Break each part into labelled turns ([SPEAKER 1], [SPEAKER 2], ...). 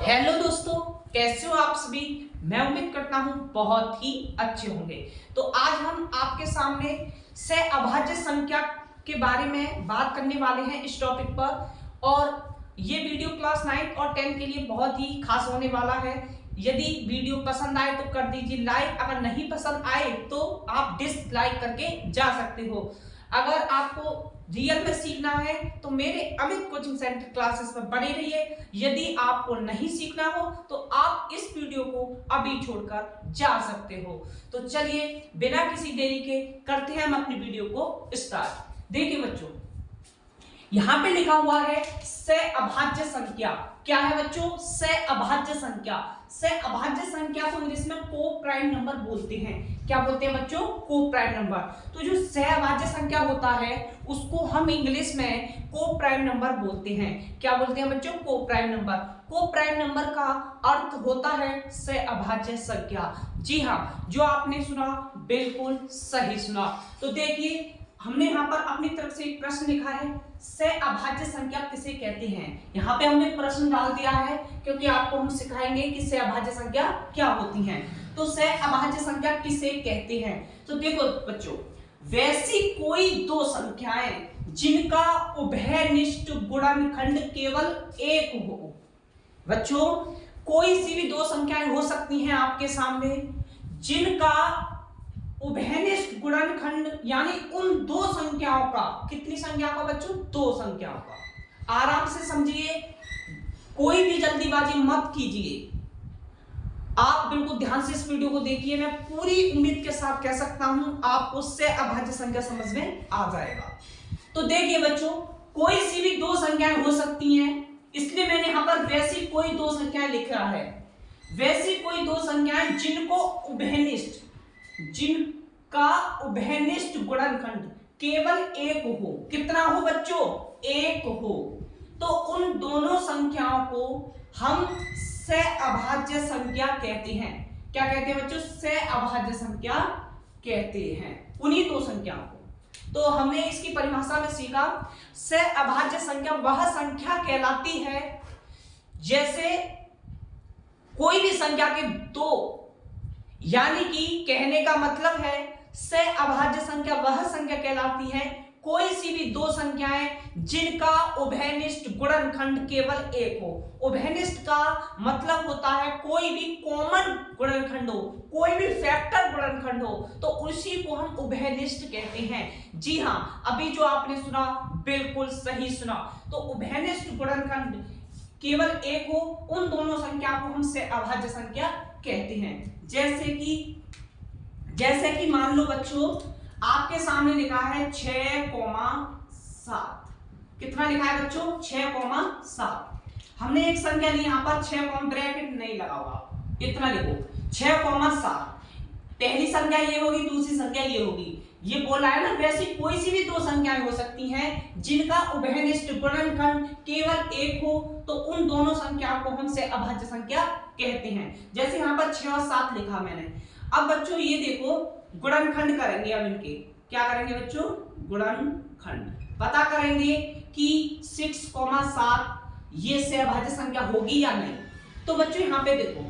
[SPEAKER 1] Hello दोस्तों, कैसे हो आप सभी। मैं उम्मीद करता हूं बहुत ही अच्छे होंगे। तो आज हम आपके सामने सहअभाज्य संख्या के बारे में बात करने वाले हैं इस टॉपिक पर। और ये वीडियो क्लास 9 और 10 के लिए बहुत ही खास होने वाला है। यदि वीडियो पसंद आए तो कर दीजिए लाइक, अगर नहीं पसंद आए तो आप डिसलाइक करके जा सकते हो। अगर आपको रियल में सीखना है तो मेरे अमित कोचिंग सेंटर क्लासेस में बने रहिए। यदि आपको नहीं सीखना हो तो आप इस वीडियो को अभी छोड़कर जा सकते हो। तो चलिए बिना किसी देरी के करते हैं हम अपनी वीडियो को स्टार्ट। देखिए बच्चों, यहां पे लिखा हुआ है सहअभाज्य संख्या। क्या है बच्चों? सहअभाज्य संख्या। सहअभाज्य संख्या को इंग्लिश में को प्राइम नंबर बोलते हैं। क्या बोलते हैं बच्चों? को प्राइम नंबर। तो जो सहअभाज्य संख्या होता है उसको हम इंग्लिश में को प्राइम नंबर बोलते हैं। क्या बोलते हैं बच्चों? को प्राइम नंबर। को प्राइम नंबर का अर्थ होता है सहअभाज्य संख्या। जी हाँ, जो आपने सुना बिल्कुल सही सुना। तो देखिए, हमने यहाँ पर अपनी तरफ से एक प्रश्न लिखा है, सहअभाज्य संख्या किसे कहते हैं। यहाँ पे हमने प्रश्न डाल दिया है क्योंकि आपको हम सिखाएंगे कि सहअभाज्य संख्या क्या होती हैं। तो सहअभाज्य संख्या किसे कहते हैं? तो देखो बच्चों, वैसी कोई दो संख्याएं जिनका उभयनिष्ठ गुणनखंड केवल एक हो। बच्चों, कोई सी भी दो संख्याएं हो सकती हैं आपके सामने जिनका उभयनिष्ठ गुणनखंड यानी उन दो संख्याओं का, कितनी संख्याओं का बच्चों? दो संख्याओं का। आराम से समझिए, कोई भी जल्दीबाजी मत कीजिए। आप बिल्कुल ध्यान से इस वीडियो को देखिए। मैं पूरी उम्मीद के साथ कह सकता हूं आपको सहअभाज्य संख्या समझ में आ जाएगा। तो देखिए बच्चों, कोई सी भी दो संख्याएं हो सकती हैं, इसलिए मैंने यहां पर वैसी कोई दो संख्याएं लिख रहा है। वैसी कोई दो संख्याएं जिनका उभयनिष्ठ गुणनखंड केवल एक हो। कितना हो बच्चों? एक हो। तो उन दोनों संख्याओं को हम सहअभाज्य संख्या कहते हैं। क्या कहते हैं बच्चों? सहअभाज्य संख्या कहते हैं उन्हीं दो संख्याओं को। तो हमने इसकी परिभाषा में सीखा, सहअभाज्य संख्या वह संख्या कहलाती है जैसे कोई भी संख्या के दो, यानी कि कहने का मतलब है सहअभाज्य संख्या वह संख्या कहलाती है कोई सी भी दो संख्याएं जिनका उभयनिष्ठ गुणनखंड केवल एक हो। उभयनिष्ठ का मतलब होता है कोई भी कॉमन गुणनखंड हो, कोई भी फैक्टर गुणनखंड हो, तो उसी को हम उभयनिष्ठ कहते हैं। जी हाँ, अभी जो आपने सुना बिल्कुल सही सुना। तो उभयनिष्ठ गुणनखंड केवल एक हो, उन दोनों संख्या को हम सहअभाज्य संख्या कहते हैं। जैसे कि मान लो बच्चों, आपके सामने लिखा है 6,7। कितना लिखा है बच्चों? 6,7। हमने एक संख्या ली यहां पर 6 ब्रैकेट नहीं लगा हुआ, इतना लिखो 6,7। पहली संख्या ये होगी, दूसरी संख्या ये होगी। ये बोला है ना, वैसी कोई सी भी दो संख्याएं हो सकती हैं जिनका उभयनिष्ठ गुणनखंड केवल एक हो, तो उन दोनों संख्याओं को हम सहअभाज्य संख्या कहते हैं। जैसे यहाँ पर 6 और 7 लिखा मैंने। अब बच्चों ये देखो, गुणनखंड करेंगे। अब इनके क्या करेंगे बच्चों? गुणनखंड पता करेंगे कि 6,7 ये सहअभाज्य संख्या होगी या नहीं। तो बच्चों यहाँ पे देखो,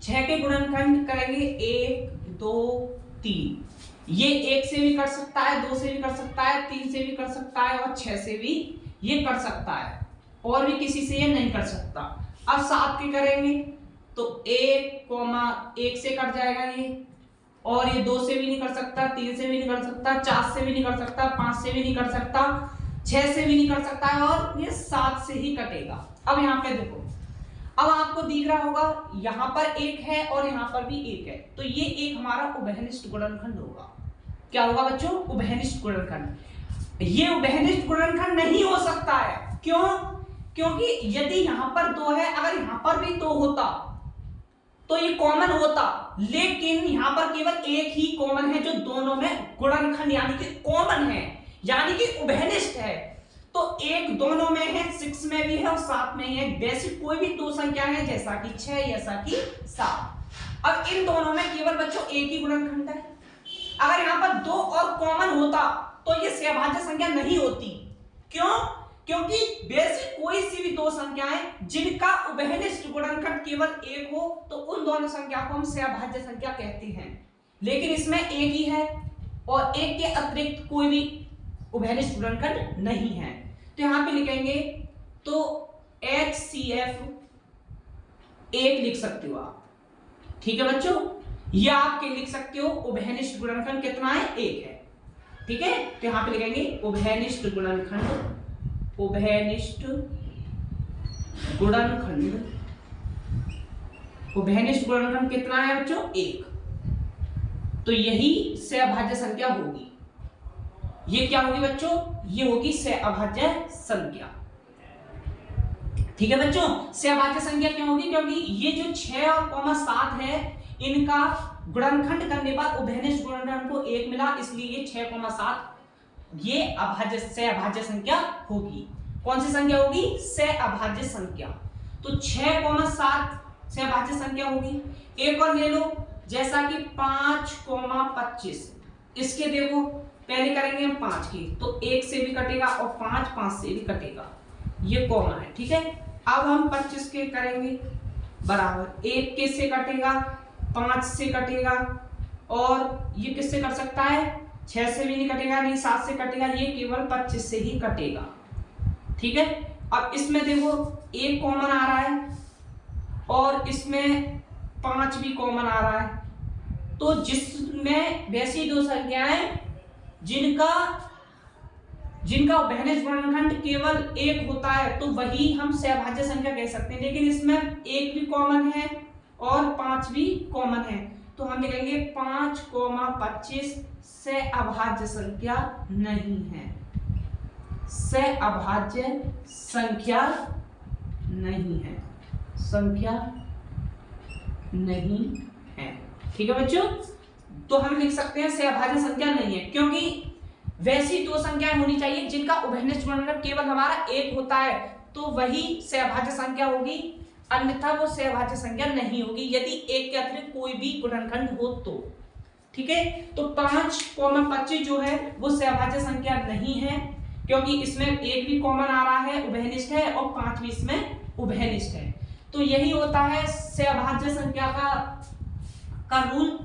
[SPEAKER 1] 6 के गुणनखंड करेंगे 1, 2, 3। ये 1 से भी कर सकता है, 2 से भी कर सकता है, 3 से भी कर सकता है और 6 से भी ये कर सकता है, और भी किसी से ये नहीं कर सकता। अब 7 के करेंगे तो 1 से कट जाएगा ये, और ये 2 से भी नहीं कर सकता, 3 से भी नहीं कर सकता, 4 से भी नहीं कर सकता, 5 से भी नहीं कर सकता, 6 से भी नहीं कर सकता है, और ये 7 से ही कटेगा। अब यहाँ पे देखो, अब आपको दिख रहा होगा यहां पर 1 है और यहां पर भी 1 है, तो ये एक हमारा उभयनिष्ठ गुणनखंड होगा। क्या होगा बच्चों? उभयनिष्ठ गुणनखंड। ये उभयनिष्ठ गुणनखंड नहीं हो सकता है। क्यों? क्योंकि यदि यहां पर 2 है, अगर यहां पर भी 2 होता तो ये कॉमन होता, लेकिन यहां पर केवल एक ही कॉमन है जो दोनों में गुणनखंड यानी कि कॉमन है, यानी कि उभयनिष्ठ है। तो एक दोनों में है, 6 में भी है और 7 में है। वैसी कोई भी दो संख्या है, जैसा कि 6, जैसा कि 7। अब इन दोनों में केवल बच्चों एक ही गुणनखंड है। अगर यहां पर 2 और कॉमन होता तो ये सहअभाज्य संख्या नहीं होती। क्यों? क्योंकि बेसिक कोई सी भी दो संख्याएं जिनका उभयनिष्ठ गुणनखंड केवल एक हो तो उन दोनों संख्या को हम सहभाज्य संख्या कहते हैं। लेकिन इसमें एक ही है और एक के अतिरिक्त कोई भी उभयनिष्ठ गुणनखंड नहीं है, तो यहां पे लिखेंगे तो HCF एक लिख सकते हो आप। ठीक है बच्चों, या आपके लिख सकते हो उभयनिष्ठ गुणनखंड कितना है, एक है। ठीक है, तो यहां पे लिखेंगे उभयनिष्ठ गुणनखंड, उभयनिष्ठ गुणनखंड, उभयनिष्ठ गुणनखंड कितना है बच्चों, एक। तो यही सहभाज्य संख्या होगी। ये क्या होगी बच्चों, ये होगी सहअभाज्य संख्या। ठीक है बच्चों, सहभाज्य संख्या क्यों होगी, क्योंकि ये जो 6 और 7 है इनका गुणनखंड करने पर उभयनिष्ठ गुणनखंड को एक मिला, इसलिए ये 6,7 ये अभाज्य सहअभाज्य संख्या होगी। कौन सी संख्या होगी, सहअभाज्य संख्या। तो 6,7 सहअभाज्य संख्या होगी। एक और ले लो, जैसा कि 5,25, इसके देखो पहले करेंगे हम 5 की, तो 1 से भी कटेगा और 5 से भी कटेगा, ये कॉमन है। ठीक है, अब हम 25 के करेंगे बराबर, 1 के से कटेगा, 5 से कटेगा, और ये किससे कर सकता है, 6 से भी नहीं कटेगा, नहीं 7 से कटेगा, ये केवल 25 से ही कटेगा। ठीक है, अब इसमें देखो 1 कॉमन आ रहा है और इसमें 5 भी कॉमन आ रहा है, तो जिसमें वैसी दो संख्याएं जिनका उभयनिष्ठ गुणनखंड केवल एक होता है तो वही हम सहभाज्य संख्या कह सकते हैं। लेकिन इसमें 1 भी कॉमन है और 5 भी कॉमन है, तो हम लिखेंगे 5,25 सहअभाज्य संख्या नहीं है, सहअभाज्य संख्या नहीं है, संख्या नहीं है। ठीक है बच्चों, तो हम लिख सकते हैं सहअभाज्य संख्या नहीं है, क्योंकि वैसी दो संख्याएं होनी चाहिए जिनका उभयनिष्ठ गुणनखंड केवल हमारा एक होता है तो वही सहअभाज्य संख्या होगी, अन्यथा वो सहअभाज्य संख्या नहीं होगी यदि एक के अतिरिक्त कोई भी गुणनखंड हो तो। ठीक है, तो 5,25 जो है वो सहअभाज्य संख्या नहीं है, क्योंकि इसमें 1 भी कॉमन आ रहा है, उभयनिष्ठ है, और 5 भी इसमें उभयनिष्ठ है। तो यही होता है सहअभाज्य संख्या का रूल।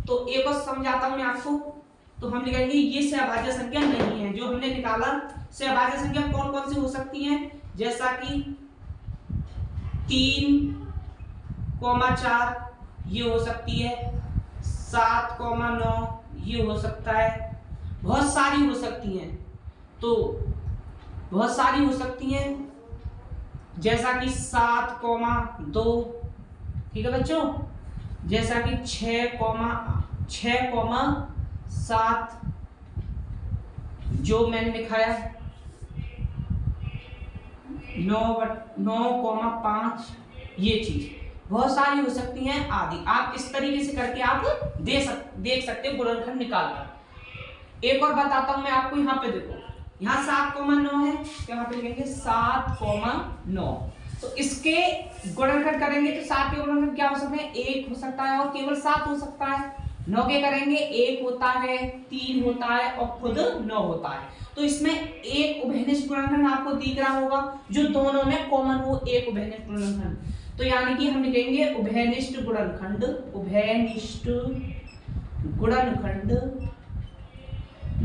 [SPEAKER 1] तो एक और समझाता हूं मैं आपको, तो हम लिखेंगे ये सहअभाज्य संख्या नहीं है। जो हमने निकाला सहअभाज्य संख्या कौन कौन सी हो सकती हैं, जैसा कि 3,4 ये हो सकती है, 7,9 ये हो सकता है, बहुत सारी हो सकती हैं, तो बहुत सारी हो सकती हैं, जैसा कि 7,2। ठीक है बच्चों, जैसा कि 6,7 जो मैंने लिखाया, 9,5 ये चीज बहुत सारी हो सकती हैं आदि। आप इस तरीके से करके आप देख सकते हो गुणनखंड निकालकर। एक और बताता हूं मैं आपको, यहाँ पे देखो, यहाँ 7,9 है, तो यहाँ पे लिखेंगे 7,9। तो इसके गुणनखंड करेंगे तो 7 के गुणनखंड क्या हो सकते हैं, 1 हो सकता है और केवल 7 हो सकता है। 9 के करेंगे 1 होता है, 3 होता है और खुद 9 होता है। तो इसमें एक उभयनिष्ठ गुणनखंड आपको दिख रहा होगा जो दोनों में कॉमन हो, एक उभयनिष्ठ गुणनखंड। तो यानी कि हम लिखेंगे उभयनिष्ठ गुणनखंड, उभयनिष्ठ गुणनखंड,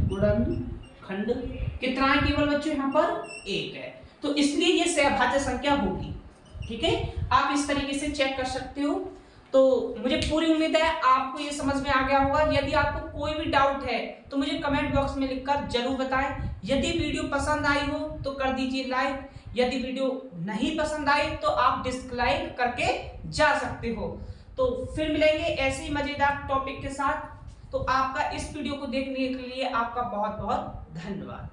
[SPEAKER 1] गुणनखंड कितना है केवल बच्चों, यहाँ पर 1 है, तो इसलिए ये सहअभाज्य संख्या होगी। ठीक है, आप इस तरीके से चेक कर सकते हो। तो मुझे पूरी उम्मीद है आपको ये समझ में आ गया होगा। यदि आपको कोई भी डाउट है तो मुझे कमेंट बॉक्स में लिखकर जरूर बताएं। यदि वीडियो पसंद आई हो तो कर दीजिए लाइक, यदि वीडियो नहीं पसंद आई तो आप डिसलाइक करके जा सकते हो। तो फिर मिलेंगे ऐसे ही मजेदार टॉपिक के साथ। तो आपका इस वीडियो को देखने के लिए आपका बहुत बहुत धन्यवाद।